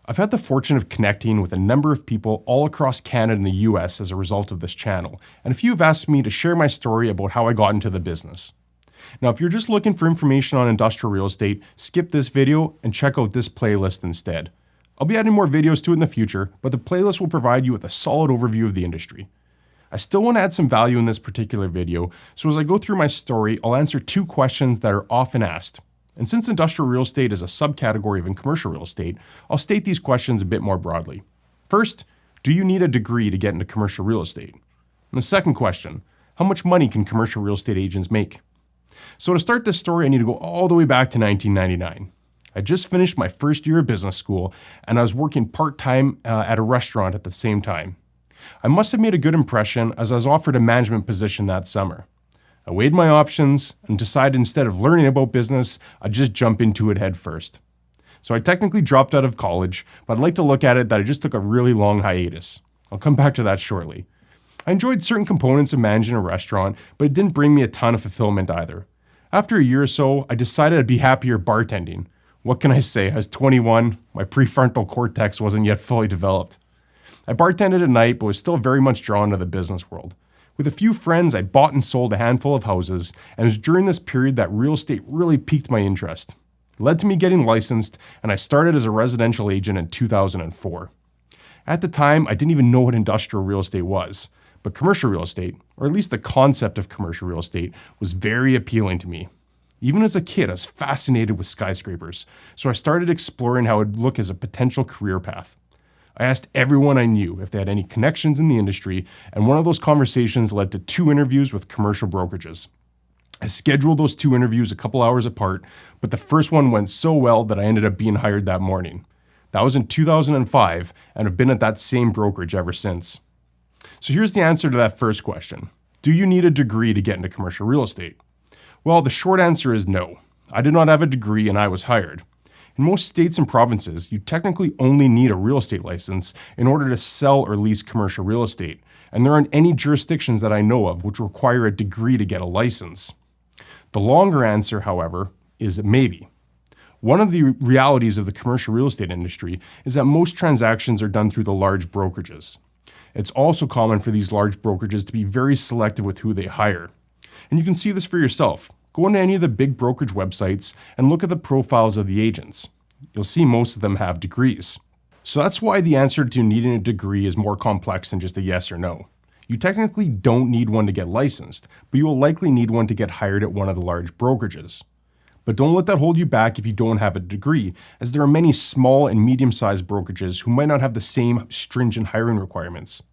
I've had the fortune of connecting with a number of people all across Canada and the US as a result of this channel, and a few have asked me to share my story about how I got into the business. Now, if you're just looking for information on industrial real estate, skip this video and check out this playlist instead. I'll be adding more videos to it in the future, but the playlist will provide you with a solid overview of the industry. I still want to add some value in this particular video, so as I go through my story, I'll answer two questions that are often asked. And since industrial real estate is a subcategory of commercial real estate, I'll state these questions a bit more broadly. First, do you need a degree to get into commercial real estate? And the second question, how much money can commercial real estate agents make? So to start this story, I need to go all the way back to 1999. I just finished my first year of business school, and I was working part-time at a restaurant at the same time. I must have made a good impression as I was offered a management position that summer. I weighed my options and decided instead of learning about business, I'd just jump into it head first. So I technically dropped out of college, but I'd like to look at it that I just took a really long hiatus. I'll come back to that shortly. I enjoyed certain components of managing a restaurant, but it didn't bring me a ton of fulfillment either. After a year or so, I decided I'd be happier bartending. What can I say? I was 21, my prefrontal cortex wasn't yet fully developed. I bartended at night, but was still very much drawn to the business world. With a few friends, I bought and sold a handful of houses, and it was during this period that real estate really piqued my interest. It led to me getting licensed, and I started as a residential agent in 2004. At the time, I didn't even know what industrial real estate was, but commercial real estate, or at least the concept of commercial real estate, was very appealing to me. Even as a kid, I was fascinated with skyscrapers, so I started exploring how it would look as a potential career path. I asked everyone I knew if they had any connections in the industry, and one of those conversations led to 2 interviews with commercial brokerages. I scheduled those 2 interviews a couple hours apart, but the first one went so well that I ended up being hired that morning. That was in 2005, and I've been at that same brokerage ever since. So here's the answer to that first question. Do you need a degree to get into commercial real estate? Well, the short answer is no. I did not have a degree and I was hired. In most states and provinces, you technically only need a real estate license in order to sell or lease commercial real estate, and there aren't any jurisdictions that I know of which require a degree to get a license. The longer answer, however, is maybe. One of the realities of the commercial real estate industry is that most transactions are done through the large brokerages. It's also common for these large brokerages to be very selective with who they hire. And you can see this for yourself. Go into any of the big brokerage websites and look at the profiles of the agents. You'll see most of them have degrees. So that's why the answer to needing a degree is more complex than just a yes or no. You technically don't need one to get licensed, but you will likely need one to get hired at one of the large brokerages. But don't let that hold you back if you don't have a degree, as there are many small and medium-sized brokerages who might not have the same stringent hiring requirements.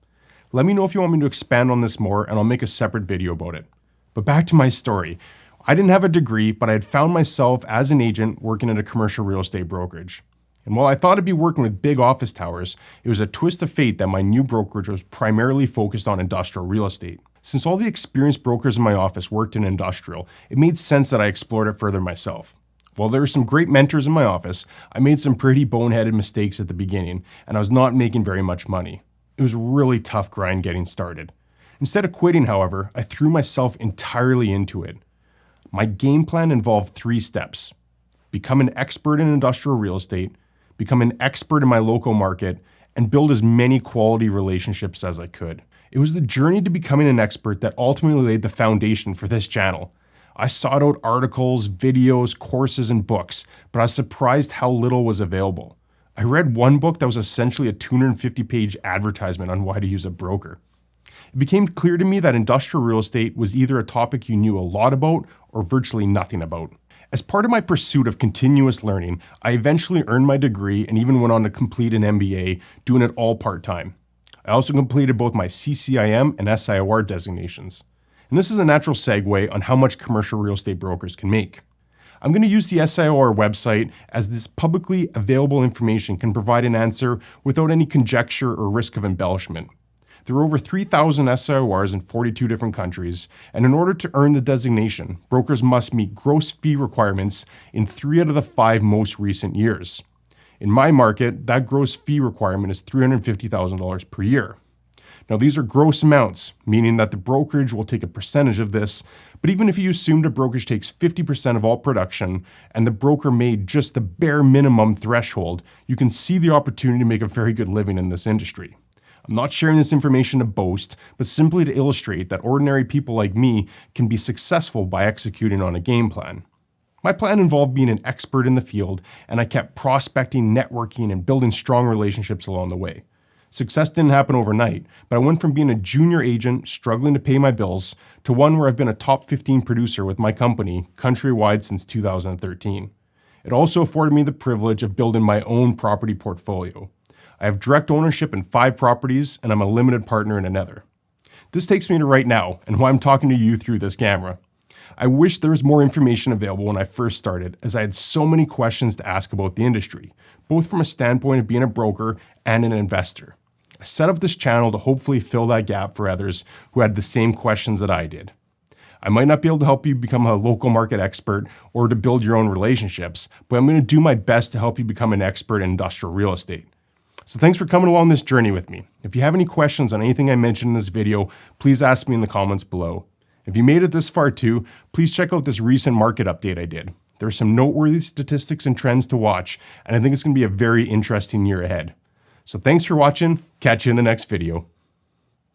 Let me know if you want me to expand on this more, and I'll make a separate video about it. But back to my story. I didn't have a degree, but I had found myself as an agent working at a commercial real estate brokerage. And while I thought I'd be working with big office towers, it was a twist of fate that my new brokerage was primarily focused on industrial real estate. Since all the experienced brokers in my office worked in industrial, it made sense that I explored it further myself. While there were some great mentors in my office, I made some pretty boneheaded mistakes at the beginning, and I was not making very much money. It was a really tough grind getting started. Instead of quitting, however, I threw myself entirely into it. My game plan involved 3 steps. Become an expert in industrial real estate, become an expert in my local market, and build as many quality relationships as I could. It was the journey to becoming an expert that ultimately laid the foundation for this channel. I sought out articles, videos, courses, and books, but I was surprised how little was available. I read one book that was essentially a 250-page advertisement on why to use a broker. It became clear to me that industrial real estate was either a topic you knew a lot about or virtually nothing about. As part of my pursuit of continuous learning, I eventually earned my degree and even went on to complete an MBA, doing it all part-time. I also completed both my CCIM and SIOR designations. And this is a natural segue on how much commercial real estate brokers can make. I'm going to use the SIOR website, as this publicly available information can provide an answer without any conjecture or risk of embellishment. There are over 3,000 SIORs in 42 different countries, and in order to earn the designation, brokers must meet gross fee requirements in 3 out of the 5 most recent years. In my market, that gross fee requirement is $350,000 per year. Now, these are gross amounts, meaning that the brokerage will take a percentage of this, but even if you assumed a brokerage takes 50% of all production and the broker made just the bare minimum threshold, you can see the opportunity to make a very good living in this industry. I'm not sharing this information to boast, but simply to illustrate that ordinary people like me can be successful by executing on a game plan. My plan involved being an expert in the field, and I kept prospecting, networking, and building strong relationships along the way. Success didn't happen overnight, but I went from being a junior agent struggling to pay my bills to one where I've been a top 15 producer with my company countrywide since 2013. It also afforded me the privilege of building my own property portfolio. I have direct ownership in 5 properties, and I'm a limited partner in another. This takes me to right now, and why I'm talking to you through this camera. I wish there was more information available when I first started, as I had so many questions to ask about the industry, both from a standpoint of being a broker and an investor. I set up this channel to hopefully fill that gap for others who had the same questions that I did. I might not be able to help you become a local market expert or to build your own relationships, but I'm going to do my best to help you become an expert in industrial real estate. So thanks for coming along this journey with me. If you have any questions on anything I mentioned in this video, please ask me in the comments below. If you made it this far too, please check out this recent market update I did. There are some noteworthy statistics and trends to watch, and I think it's going to be a very interesting year ahead. So thanks for watching. Catch you in the next video.